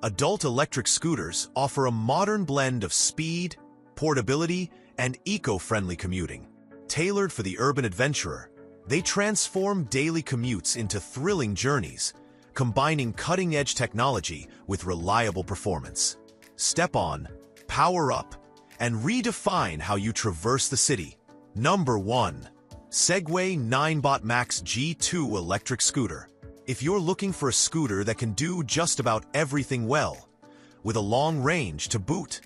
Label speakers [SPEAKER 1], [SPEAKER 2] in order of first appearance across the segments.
[SPEAKER 1] Adult electric scooters offer a modern blend of speed, portability, and eco-friendly commuting. Tailored for the urban adventurer, they transform daily commutes into thrilling journeys, combining cutting-edge technology with reliable performance. Step on, power up, and redefine how you traverse the city. Number 1. Segue Ninebot Max G2 Electric Scooter. If you're looking for a scooter that can do just about everything well, with a long range to boot,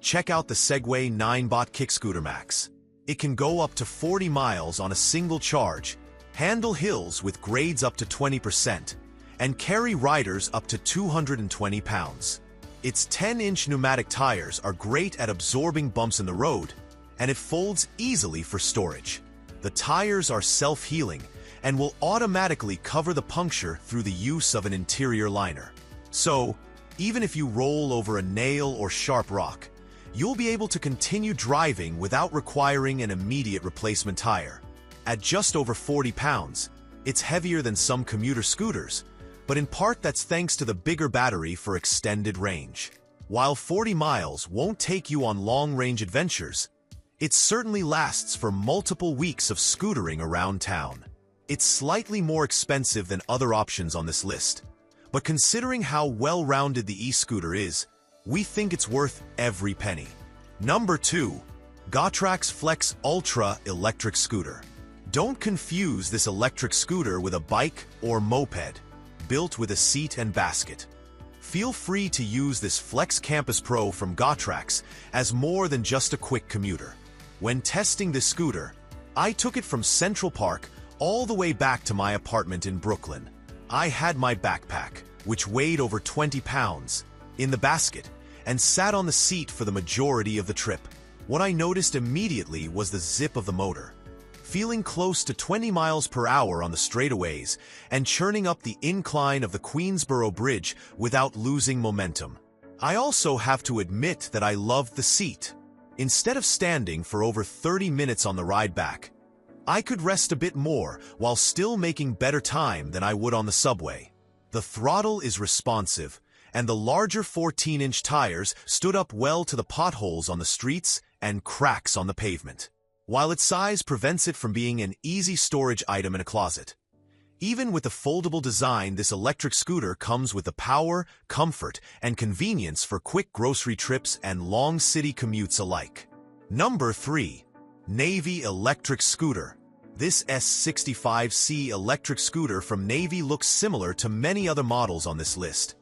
[SPEAKER 1] check out the Segue Ninebot Kick Scooter Max. It can go up to 40 miles on a single charge, handle hills with grades up to 20%, and carry riders up to 220 pounds. Its 10-inch pneumatic tires are great at absorbing bumps in the road, and it folds easily for storage. The tires are self-healing and will automatically cover the puncture through the use of an interior liner. So, even if you roll over a nail or sharp rock, you'll be able to continue driving without requiring an immediate replacement tire. At just over 40 pounds, it's heavier than some commuter scooters, but in part that's thanks to the bigger battery for extended range. While 40 miles won't take you on long-range adventures, it certainly lasts for multiple weeks of scootering around town. It's slightly more expensive than other options on this list, but considering how well-rounded the e-scooter is, we think it's worth every penny. Number 2. Gotrax Flex Ultra Electric Scooter. Don't confuse this electric scooter with a bike or moped, built with a seat and basket. Feel free to use this Flex Campus Pro from Gautrax as more than just a quick commuter. When testing this scooter, I took it from Central Park all the way back to my apartment in Brooklyn. I had my backpack, which weighed over 20 pounds, in the basket, and sat on the seat for the majority of the trip. What I noticed immediately was the zip of the motor. Feeling close to 20 miles per hour on the straightaways and churning up the incline of the Queensboro Bridge without losing momentum. I also have to admit that I loved the seat. Instead of standing for over 30 minutes on the ride back, I could rest a bit more while still making better time than I would on the subway. The throttle is responsive, and the larger 14-inch tires stood up well to the potholes on the streets and cracks on the pavement, while its size prevents it from being an easy storage item in a closet. Even with the foldable design, this electric scooter comes with the power, comfort, and convenience for quick grocery trips and long city commutes alike. Number 3. Navee Electric Scooter. This S65C electric scooter from Navee looks similar to many other models on this list,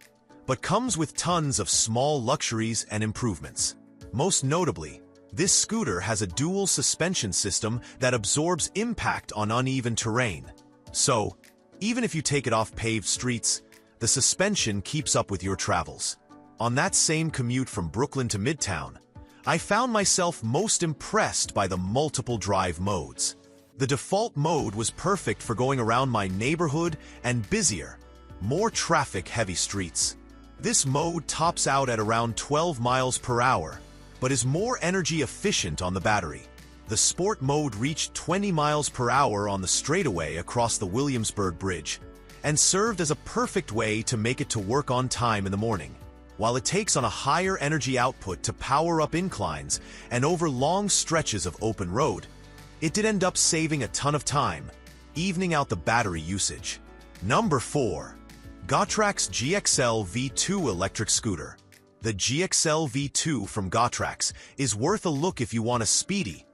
[SPEAKER 1] but comes with tons of small luxuries and improvements. Most notably, this scooter has a dual suspension system that absorbs impact on uneven terrain. So, even if you take it off paved streets, the suspension keeps up with your travels. On that same commute from Brooklyn to Midtown, I found myself most impressed by the multiple drive modes. The default mode was perfect for going around my neighborhood and busier, more traffic-heavy streets. This mode tops out at around 12 miles per hour, but is more energy efficient on the battery. The sport mode reached 20 miles per hour on the straightaway across the Williamsburg Bridge, and served as a perfect way to make it to work on time in the morning. While it takes on a higher energy output to power up inclines and over long stretches of open road, it did end up saving a ton of time, evening out the battery usage. Number 4. Gautrax GXL V2 Electric Scooter. The GXL V2 from Gautrax is worth a look if you want a speedy,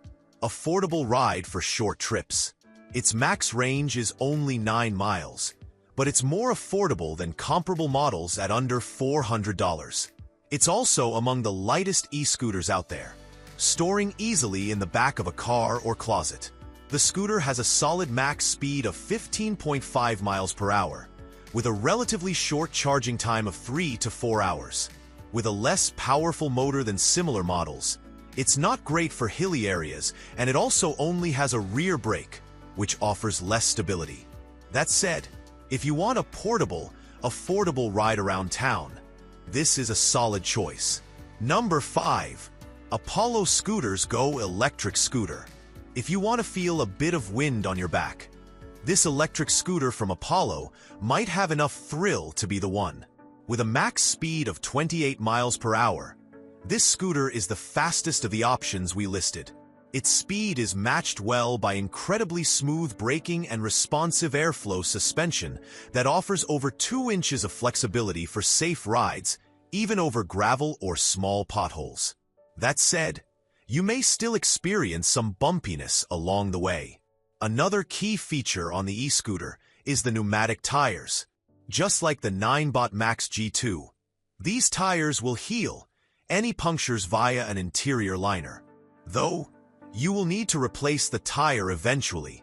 [SPEAKER 1] affordable ride for short trips. Its max range is only 9 miles, but it's more affordable than comparable models at under $400. It's also among the lightest e-scooters out there, storing easily in the back of a car or closet. The scooter has a solid max speed of 15.5 miles per hour, with a relatively short charging time of 3 to 4 hours. With a less powerful motor than similar models, it's not great for hilly areas, and it also only has a rear brake, which offers less stability. That said, if you want a portable, affordable ride around town, this is a solid choice. Number 5. Apollo Scooters Go Electric Scooter. If you want to feel a bit of wind on your back, this electric scooter from Apollo might have enough thrill to be the one. With a max speed of 28 miles per hour, this scooter is the fastest of the options we listed. Its speed is matched well by incredibly smooth braking and responsive airflow suspension that offers over 2 inches of flexibility for safe rides, even over gravel or small potholes. That said, you may still experience some bumpiness along the way. Another key feature on the e-scooter is the pneumatic tires. Just like the Ninebot Max G2, these tires will heal any punctures via an interior liner. Though, you will need to replace the tire eventually,